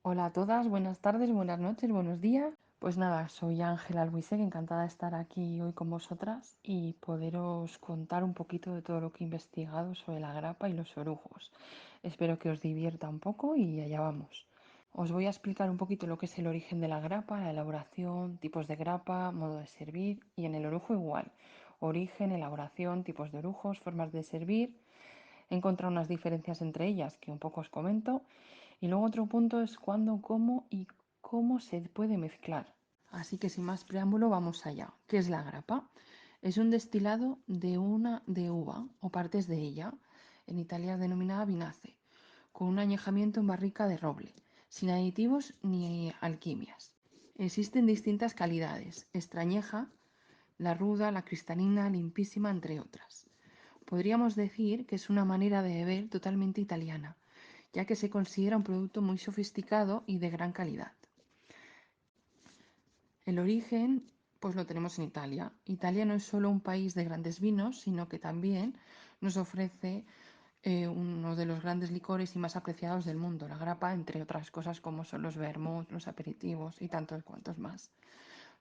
Hola a todas, buenas tardes, buenas noches, buenos días. Pues nada, soy Ángela Albuisek, encantada de estar aquí hoy con vosotras y poderos contar un poquito de todo lo que he investigado sobre la grapa y los orujos. Espero que os divierta un poco y allá vamos. Os voy a explicar un poquito lo que es el origen de la grapa, la elaboración, tipos de grapa, modo de servir y en el orujo igual. Origen, elaboración, tipos de orujos, formas de servir. He encontrado unas diferencias entre ellas que un poco os comento. Y luego otro punto es cuándo, cómo y cómo se puede mezclar. Así que sin más preámbulo vamos allá. ¿Qué es la grapa? Es un destilado de uva o partes de ella, en Italia denominada vinace, con un añejamiento en barrica de roble, sin aditivos ni alquimias. Existen distintas calidades, extrañeja, la ruda, la cristalina, limpísima, entre otras. Podríamos decir que es una manera de beber totalmente italiana, ya que se considera un producto muy sofisticado y de gran calidad. El origen, pues lo tenemos en Italia. Italia no es solo un país de grandes vinos, sino que también nos ofrece uno de los grandes licores y más apreciados del mundo, la grappa, entre otras cosas como son los vermuts, los aperitivos y tantos cuantos más.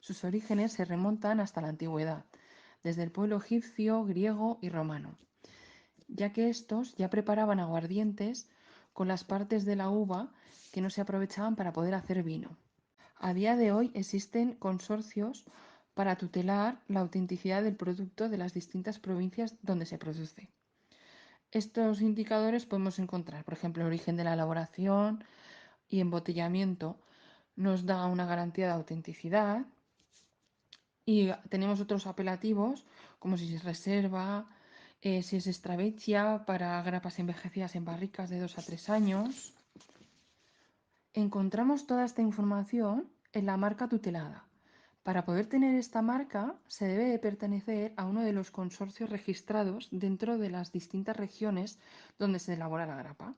Sus orígenes se remontan hasta la antigüedad, desde el pueblo egipcio, griego y romano, ya que estos ya preparaban aguardientes con las partes de la uva que no se aprovechaban para poder hacer vino. A día de hoy existen consorcios para tutelar la autenticidad del producto de las distintas provincias donde se produce. Estos indicadores podemos encontrar, por ejemplo, el origen de la elaboración y embotellamiento nos da una garantía de autenticidad y tenemos otros apelativos como si es reserva, si es extra vecchia para grapas envejecidas en barricas de 2 a 3 años. Encontramos toda esta información en la marca tutelada. Para poder tener esta marca se debe de pertenecer a uno de los consorcios registrados dentro de las distintas regiones donde se elabora la grapa.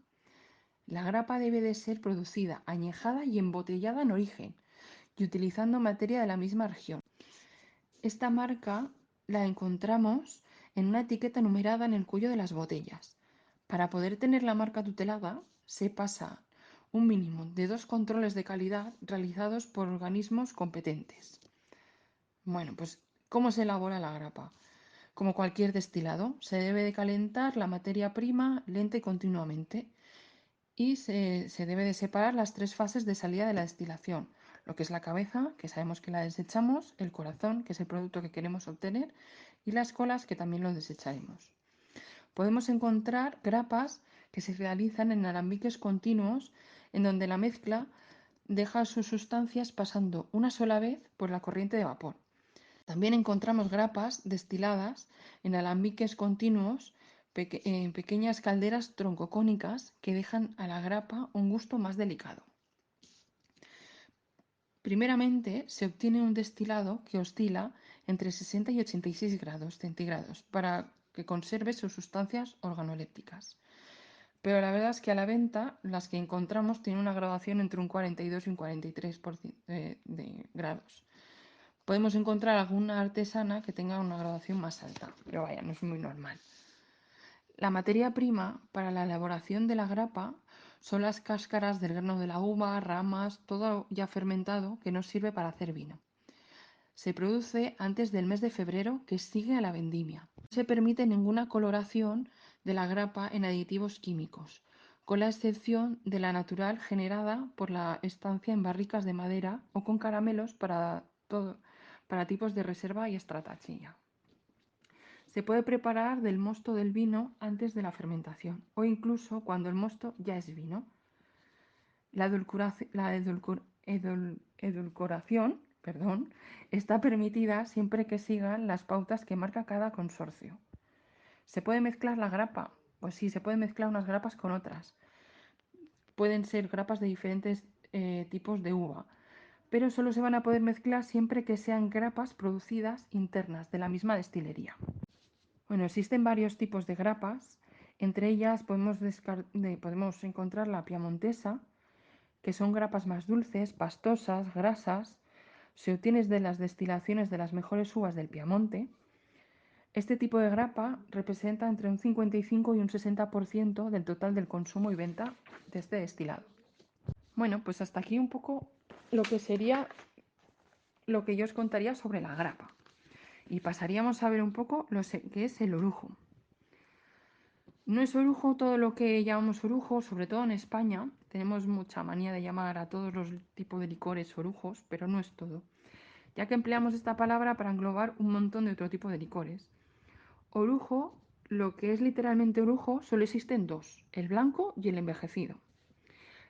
La grapa debe de ser producida, añejada y embotellada en origen y utilizando materia de la misma región. Esta marca la encontramos en una etiqueta numerada en el cuello de las botellas. Para poder tener la marca tutelada se pasa un mínimo de 2 controles de calidad realizados por organismos competentes. Bueno, pues ¿cómo se elabora la grapa? Como cualquier destilado, se debe de calentar la materia prima lenta y continuamente y se debe de separar las 3 fases de salida de la destilación, lo que es la cabeza, que sabemos que la desechamos, el corazón, que es el producto que queremos obtener, y las colas, que también lo desecharemos. Podemos encontrar grapas que se realizan en alambiques continuos, en donde la mezcla deja sus sustancias pasando una sola vez por la corriente de vapor. También encontramos grapas destiladas en alambiques continuos en pequeñas calderas troncocónicas que dejan a la grapa un gusto más delicado. Primeramente se obtiene un destilado que oscila entre 60 y 86 grados centígrados para que conserve sus sustancias organolépticas. Pero la verdad es que a la venta las que encontramos tienen una graduación entre un 42 y un 43% de grados. Podemos encontrar alguna artesana que tenga una graduación más alta, pero vaya, no es muy normal. La materia prima para la elaboración de la grapa son las cáscaras del grano de la uva, ramas, todo ya fermentado que nos sirve para hacer vino. Se produce antes del mes de febrero, que sigue a la vendimia. No se permite ninguna coloración de la grapa en aditivos químicos, con la excepción de la natural generada por la estancia en barricas de madera o con caramelos para tipos de reserva y estratachilla. Se puede preparar del mosto del vino antes de la fermentación o incluso cuando el mosto ya es vino. La edulcoración, está permitida siempre que sigan las pautas que marca cada consorcio. ¿Se puede mezclar la grapa? Pues sí, se pueden mezclar unas grapas con otras. Pueden ser grapas de diferentes tipos de uva, pero solo se van a poder mezclar siempre que sean grapas producidas internas de la misma destilería. Bueno, existen varios tipos de grapas. Entre ellas podemos encontrar la piamontesa, que son grapas más dulces, pastosas, grasas. Se obtiene de las destilaciones de las mejores uvas del Piamonte. Este tipo de grapa representa entre un 55 y un 60% del total del consumo y venta de este destilado. Bueno, pues hasta aquí un poco lo que sería lo que yo os contaría sobre la grapa. Y pasaríamos a ver un poco qué es el orujo. No es orujo todo lo que llamamos orujo, sobre todo en España. Tenemos mucha manía de llamar a todos los tipos de licores orujos, pero no es todo, ya que empleamos esta palabra para englobar un montón de otro tipo de licores. Orujo, lo que es literalmente orujo, solo existen dos, el blanco y el envejecido.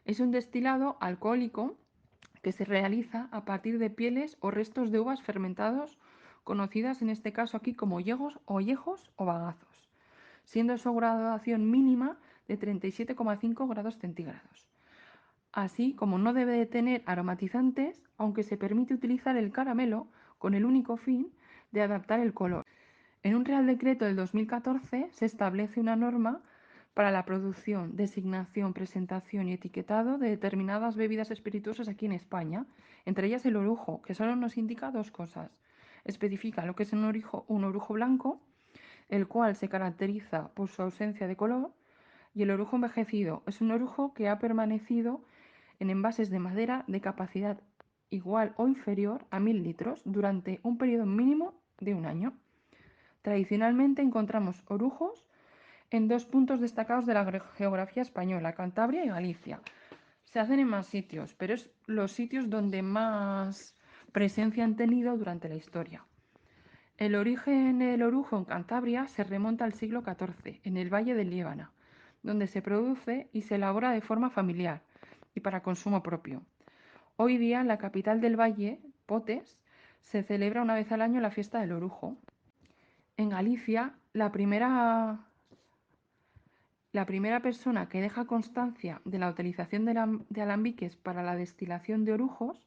Es un destilado alcohólico que se realiza a partir de pieles o restos de uvas fermentados, conocidas en este caso aquí como yegos o yejos o bagazos, siendo su graduación mínima de 37,5 grados centígrados. Así como no debe de tener aromatizantes, aunque se permite utilizar el caramelo con el único fin de adaptar el color. En un Real Decreto del 2014 se establece una norma para la producción, designación, presentación y etiquetado de determinadas bebidas espirituosas aquí en España, entre ellas el orujo, que solo nos indica dos cosas. Especifica lo que es un orujo blanco, el cual se caracteriza por su ausencia de color, y el orujo envejecido es un orujo que ha permanecido en envases de madera de capacidad igual o inferior a 1000 litros durante un periodo mínimo de un año. Tradicionalmente encontramos orujos en dos puntos destacados de la geografía española, Cantabria y Galicia. Se hacen en más sitios, pero es los sitios donde más presencia han tenido durante la historia. El origen del orujo en Cantabria se remonta al siglo XIV, en el Valle del Líbana, donde se produce y se elabora de forma familiar y para consumo propio. Hoy día, en la capital del valle, Potes, se celebra una vez al año la fiesta del orujo. En Galicia, la primera persona que deja constancia de la utilización de alambiques para la destilación de orujos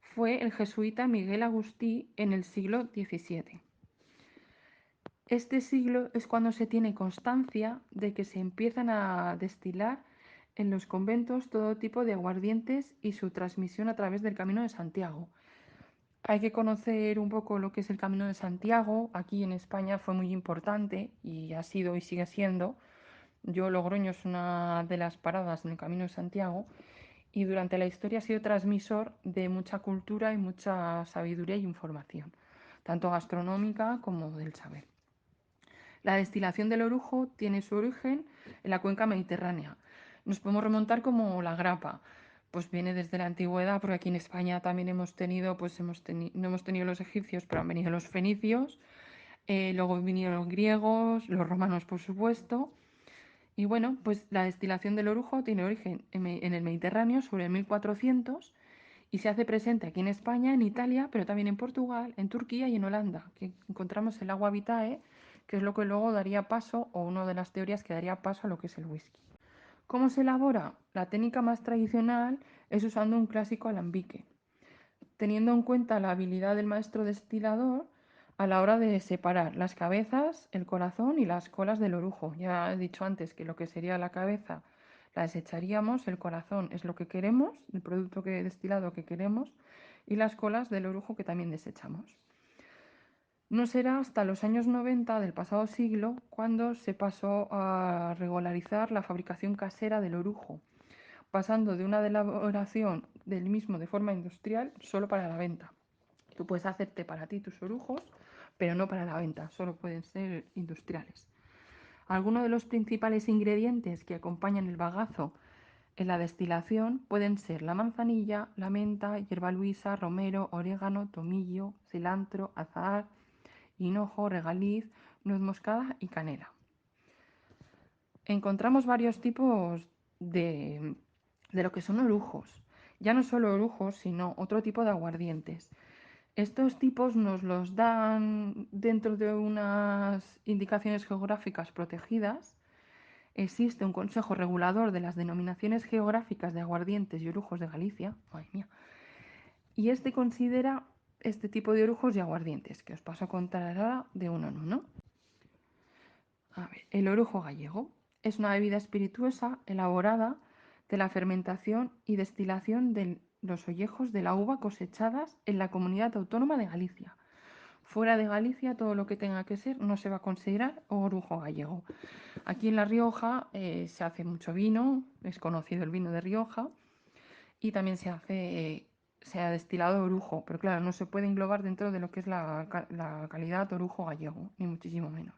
fue el jesuita Miguel Agustí en el siglo XVII. Este siglo es cuando se tiene constancia de que se empiezan a destilar en los conventos todo tipo de aguardientes y su transmisión a través del Camino de Santiago. Hay que conocer un poco lo que es el Camino de Santiago. Aquí en España fue muy importante y ha sido y sigue siendo. Logroño es una de las paradas en el Camino de Santiago y durante la historia ha sido transmisor de mucha cultura y mucha sabiduría y información, tanto gastronómica como del saber. La destilación del orujo tiene su origen en la cuenca mediterránea. Nos podemos remontar como la grapa, pues viene desde la antigüedad, porque aquí en España también no hemos tenido los egipcios, pero han venido los fenicios, luego vinieron los griegos, los romanos, por supuesto. Y bueno, pues la destilación del orujo tiene origen en el Mediterráneo sobre el 1400 y se hace presente aquí en España, en Italia, pero también en Portugal, en Turquía y en Holanda, que encontramos el agua vitae, que es lo que luego daría paso, o una de las teorías que daría paso a lo que es el whisky. ¿Cómo se elabora? La técnica más tradicional es usando un clásico alambique, teniendo en cuenta la habilidad del maestro destilador a la hora de separar las cabezas, el corazón y las colas del orujo. Ya he dicho antes que lo que sería la cabeza la desecharíamos, el corazón es lo que queremos, el producto destilado que queremos, y las colas del orujo que también desechamos. No será hasta los años 90 del pasado siglo cuando se pasó a regularizar la fabricación casera del orujo, pasando de una elaboración del mismo de forma industrial solo para la venta. Tú puedes hacerte para ti tus orujos, pero no para la venta, solo pueden ser industriales. Algunos de los principales ingredientes que acompañan el bagazo en la destilación pueden ser la manzanilla, la menta, hierba luisa, romero, orégano, tomillo, cilantro, azahar, hinojo, regaliz, nuez moscada y canela. Encontramos varios tipos de lo que son orujos. Ya no solo orujos, sino otro tipo de aguardientes. Estos tipos nos los dan dentro de unas indicaciones geográficas protegidas. Existe un consejo regulador de las denominaciones geográficas de aguardientes y orujos de Galicia. Madre mía. Y este considera este tipo de orujos y aguardientes, que os paso a contar ahora de uno en uno. A ver, el orujo gallego es una bebida espirituosa elaborada de la fermentación y destilación de los ollejos de la uva cosechadas en la comunidad autónoma de Galicia. Fuera de Galicia, todo lo que tenga que ser no se va a considerar orujo gallego. Aquí en La Rioja se hace mucho vino, es conocido el vino de Rioja, y también se ha destilado orujo, pero claro, no se puede englobar dentro de lo que es la calidad orujo gallego, ni muchísimo menos.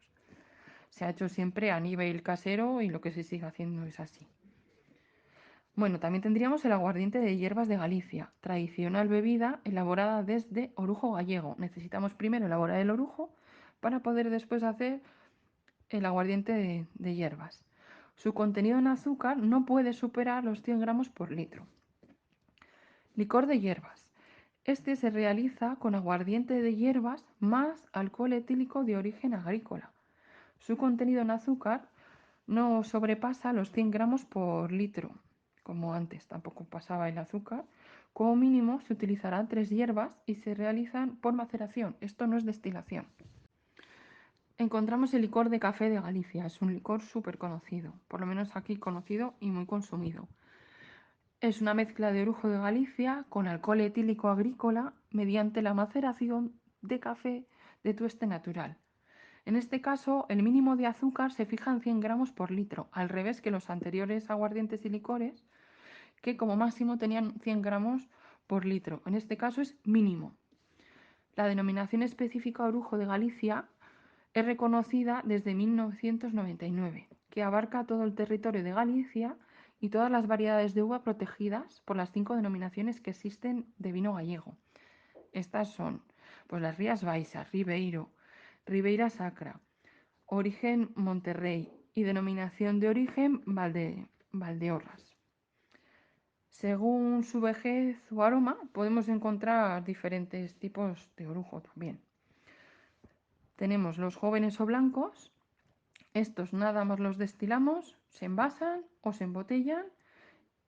Se ha hecho siempre a nivel casero y lo que se sigue haciendo es así. Bueno, también tendríamos el aguardiente de hierbas de Galicia, tradicional bebida elaborada desde orujo gallego. Necesitamos primero elaborar el orujo para poder después hacer el aguardiente de hierbas. Su contenido en azúcar no puede superar los 100 gramos por litro. Licor de hierbas. Este se realiza con aguardiente de hierbas más alcohol etílico de origen agrícola. Su contenido en azúcar no sobrepasa los 100 gramos por litro, como antes tampoco pasaba el azúcar. Como mínimo se utilizarán 3 hierbas y se realizan por maceración. Esto no es destilación. Encontramos el licor de café de Galicia. Es un licor súper conocido, por lo menos aquí conocido y muy consumido. Es una mezcla de orujo de Galicia con alcohol etílico agrícola mediante la maceración de café de tueste natural. En este caso, el mínimo de azúcar se fija en 100 gramos por litro, al revés que los anteriores aguardientes y licores, que como máximo tenían 100 gramos por litro. En este caso es mínimo. La denominación específica orujo de Galicia es reconocida desde 1999, que abarca todo el territorio de Galicia y todas las variedades de uva protegidas por las 5 denominaciones que existen de vino gallego. Estas son pues las Rías Baixas, Ribeiro, Ribeira Sacra, origen Monterrey y denominación de origen Valdeorras. Según su vejez o aroma, podemos encontrar diferentes tipos de orujo también. Tenemos los jóvenes o blancos. Estos nada más los destilamos, se envasan o se embotellan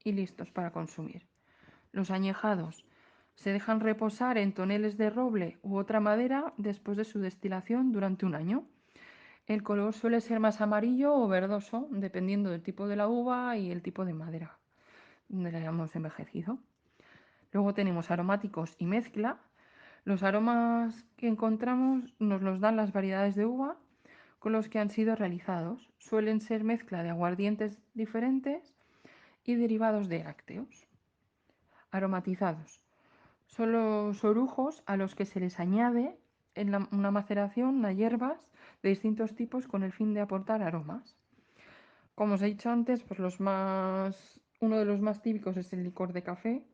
y listos para consumir. Los añejados se dejan reposar en toneles de roble u otra madera después de su destilación durante un año. El color suele ser más amarillo o verdoso, dependiendo del tipo de la uva y el tipo de madera donde la hayamos envejecido. Luego tenemos aromáticos y mezcla. Los aromas que encontramos nos los dan las variedades de uva con los que han sido realizados. Suelen ser mezcla de aguardientes diferentes y derivados de lácteos. Aromatizados. Son los orujos a los que se les añade en una maceración las hierbas de distintos tipos con el fin de aportar aromas. Como os he dicho antes, pues uno de los más típicos es el licor de café,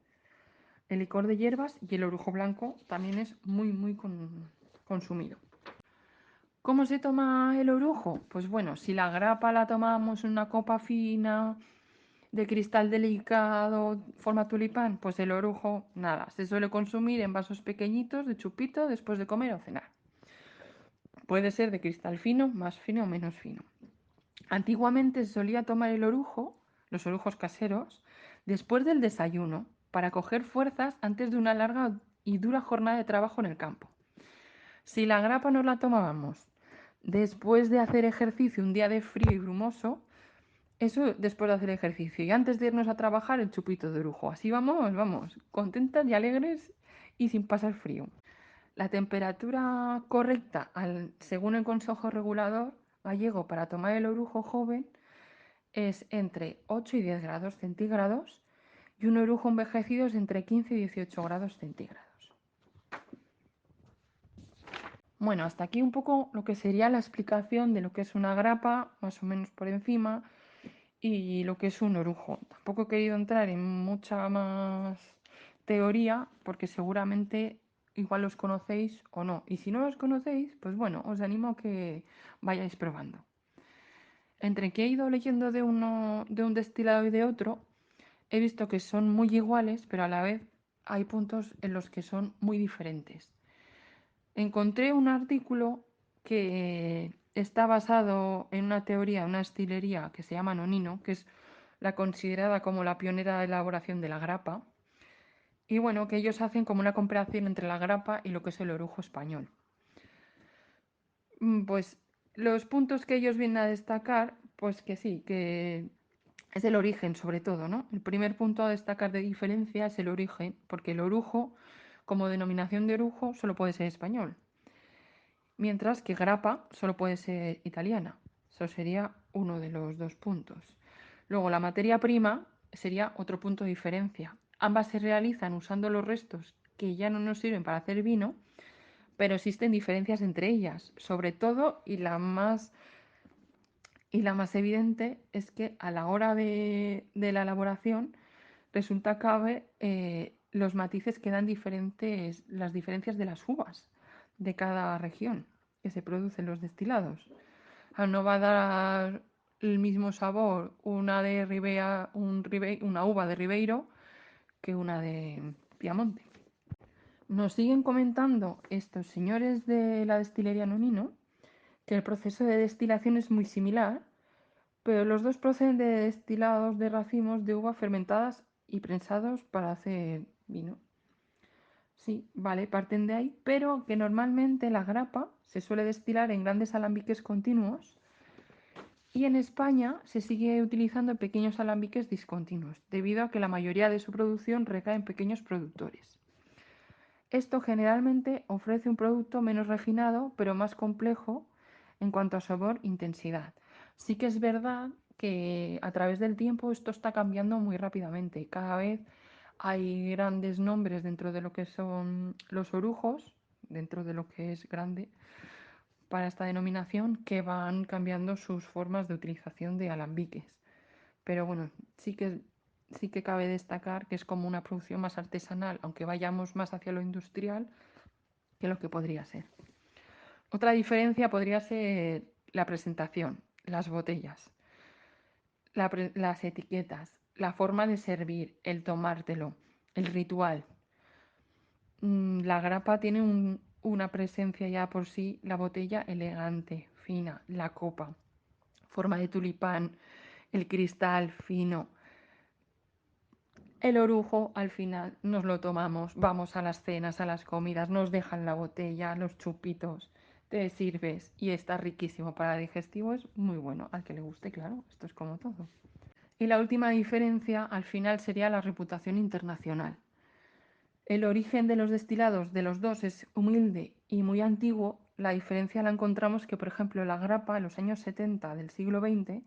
el licor de hierbas y el orujo blanco también es muy consumido. ¿Cómo se toma el orujo? Pues bueno, si la grapa la tomamos en una copa fina, de cristal delicado, forma tulipán, pues el orujo, nada, se suele consumir en vasos pequeñitos de chupito después de comer o cenar. Puede ser de cristal fino, más fino o menos fino. Antiguamente se solía tomar el orujo, los orujos caseros, después del desayuno, para coger fuerzas antes de una larga y dura jornada de trabajo en el campo. Si la grapa no la tomábamos después de hacer ejercicio un día de frío y brumoso, eso después de hacer ejercicio y antes de irnos a trabajar el chupito de orujo. Así vamos, contentas y alegres y sin pasar frío. La temperatura correcta, según el Consejo Regulador Gallego, para tomar el orujo joven es entre 8 y 10 grados centígrados y un orujo envejecido es entre 15 y 18 grados centígrados. Bueno, hasta aquí un poco lo que sería la explicación de lo que es una grapa, más o menos por encima, y lo que es un orujo. Tampoco he querido entrar en mucha más teoría porque seguramente igual los conocéis o no. Y si no los conocéis, pues bueno, os animo a que vayáis probando. Entre que he ido leyendo de un destilado y de otro, he visto que son muy iguales, pero a la vez hay puntos en los que son muy diferentes. Encontré un artículo que está basado en una teoría, una destilería que se llama Nonino, que es la considerada como la pionera de elaboración de la grapa. Y bueno, que ellos hacen como una comparación entre la grapa y lo que es el orujo español. Pues los puntos que ellos vienen a destacar, pues que sí, que es el origen sobre todo, ¿no? El primer punto a destacar de diferencia es el origen, porque el orujo, como denominación de orujo, solo puede ser español, mientras que grapa solo puede ser italiana. Eso sería uno de los dos puntos. Luego, la materia prima sería otro punto de diferencia. Ambas se realizan usando los restos que ya no nos sirven para hacer vino, pero existen diferencias entre ellas. Sobre todo, y la más evidente es que a la hora de la elaboración resulta que los matices que dan las diferencias de las uvas de cada región que se producen los destilados. No va a dar el mismo sabor una uva de Ribeiro que una de Piamonte. Nos siguen comentando estos señores de la destilería Nonino que el proceso de destilación es muy similar, pero los dos proceden de destilados de racimos de uva fermentadas y prensados para hacer vino. Sí, vale, parten de ahí, pero que normalmente la grapa se suele destilar en grandes alambiques continuos y en España se sigue utilizando pequeños alambiques discontinuos, debido a que la mayoría de su producción recae en pequeños productores. Esto generalmente ofrece un producto menos refinado, pero más complejo en cuanto a sabor e intensidad. Sí que es verdad que a través del tiempo esto está cambiando muy rápidamente. Cada vez hay grandes nombres dentro de lo que son los orujos, dentro de lo que es grande para esta denominación, que van cambiando sus formas de utilización de alambiques. Pero bueno, sí que cabe destacar que es como una producción más artesanal, aunque vayamos más hacia lo industrial que lo que podría ser. Otra diferencia podría ser la presentación, las botellas, las etiquetas, la forma de servir, el tomártelo, el ritual. La grapa tiene una presencia ya por sí, la botella elegante, fina, la copa, forma de tulipán, el cristal fino. El orujo al final nos lo tomamos, vamos a las cenas, a las comidas, nos dejan la botella, los chupitos, te sirves y está riquísimo para digestivo, es muy bueno, al que le guste, claro, esto es como todo. Y la última diferencia al final sería la reputación internacional. El origen de los destilados de los dos es humilde y muy antiguo. La diferencia la encontramos que, por ejemplo, la grapa en los años 70 del siglo XX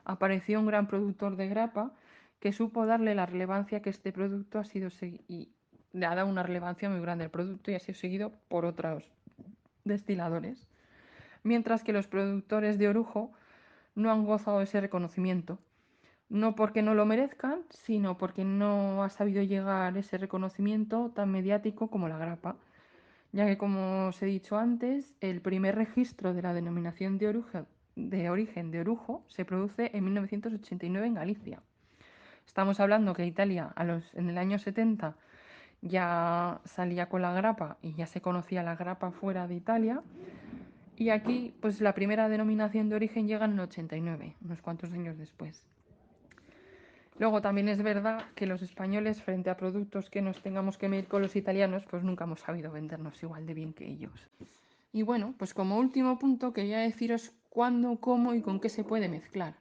apareció un gran productor de grapa que supo darle la relevancia que este producto ha sido y le ha dado una relevancia muy grande al producto y ha sido seguido por otros destiladores. Mientras que los productores de orujo no han gozado de ese reconocimiento. No porque no lo merezcan, sino porque no ha sabido llegar ese reconocimiento tan mediático como la grapa, ya que, como os he dicho antes, el primer registro de la denominación de origen de orujo se produce en 1989 en Galicia. Estamos hablando que Italia en el año 70 ya salía con la grapa y ya se conocía la grapa fuera de Italia. Y aquí, pues la primera denominación de origen llega en el 89, unos cuantos años después. Luego también es verdad que los españoles, frente a productos que nos tengamos que medir con los italianos, pues nunca hemos sabido vendernos igual de bien que ellos. Y bueno, pues como último punto quería deciros cuándo, cómo y con qué se puede mezclar.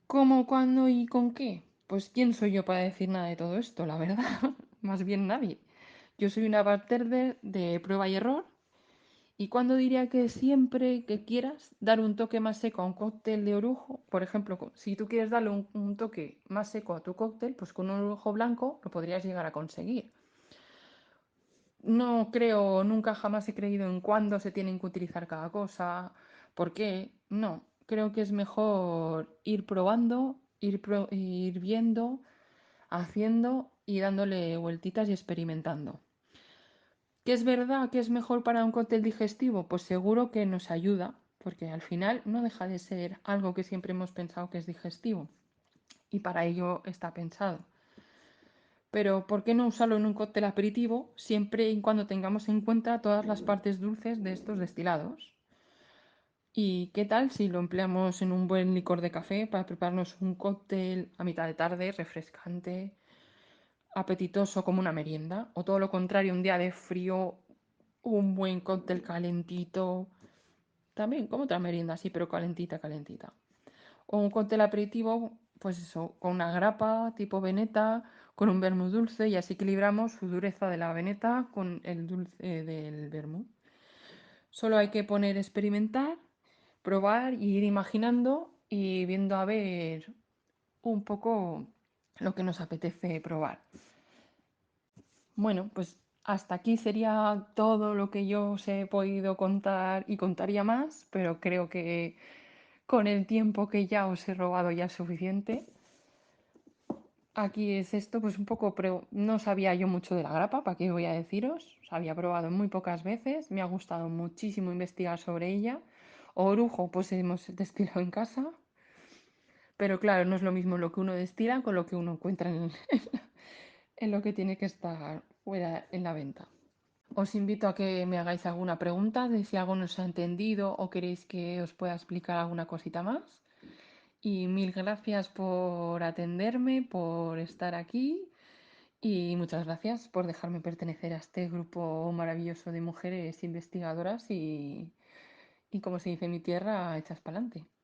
¿Cómo, cuándo y con qué? Pues quién soy yo para decir nada de todo esto, la verdad. Más bien nadie. Yo soy una bartender de prueba y error. ¿Y cuándo diría que siempre que quieras dar un toque más seco a un cóctel de orujo? Por ejemplo, si tú quieres darle un toque más seco a tu cóctel, pues con un orujo blanco lo podrías llegar a conseguir. No creo, nunca jamás he creído en cuándo se tienen que utilizar cada cosa, por qué, no. Creo que es mejor ir probando, ir viendo, haciendo y dándole vueltitas y experimentando. ¿Qué es verdad que es mejor para un cóctel digestivo? Pues seguro que nos ayuda, porque al final no deja de ser algo que siempre hemos pensado que es digestivo y para ello está pensado. Pero ¿por qué no usarlo en un cóctel aperitivo siempre y cuando tengamos en cuenta todas las partes dulces de estos destilados? ¿Y qué tal si lo empleamos en un buen licor de café para prepararnos un cóctel a mitad de tarde, refrescante, apetitoso como una merienda? O todo lo contrario, un día de frío, un buen cóctel calentito, también como otra merienda, sí, pero calentita, calentita. O un cóctel aperitivo, pues eso, con una grapa tipo veneta, con un vermut dulce y así equilibramos su dureza de la veneta con el dulce del vermut. Solo hay que poner experimentar, probar y ir imaginando y viendo a ver un poco lo que nos apetece probar. Bueno, pues hasta aquí sería todo lo que yo os he podido contar y contaría más, pero creo que con el tiempo que ya os he robado ya es suficiente. Aquí es esto, pues un poco, pero no sabía yo mucho de la grapa, ¿para qué voy a deciros? Os había probado muy pocas veces, me ha gustado muchísimo investigar sobre ella. Orujo, pues hemos destilado en casa, pero claro, no es lo mismo lo que uno destila con lo que uno encuentra en lo que tiene que estar fuera en la venta. Os invito a que me hagáis alguna pregunta de si algo no os ha entendido o queréis que os pueda explicar alguna cosita más. Y mil gracias por atenderme, por estar aquí y muchas gracias por dejarme pertenecer a este grupo maravilloso de mujeres investigadoras y como se dice en mi tierra, hechas para adelante.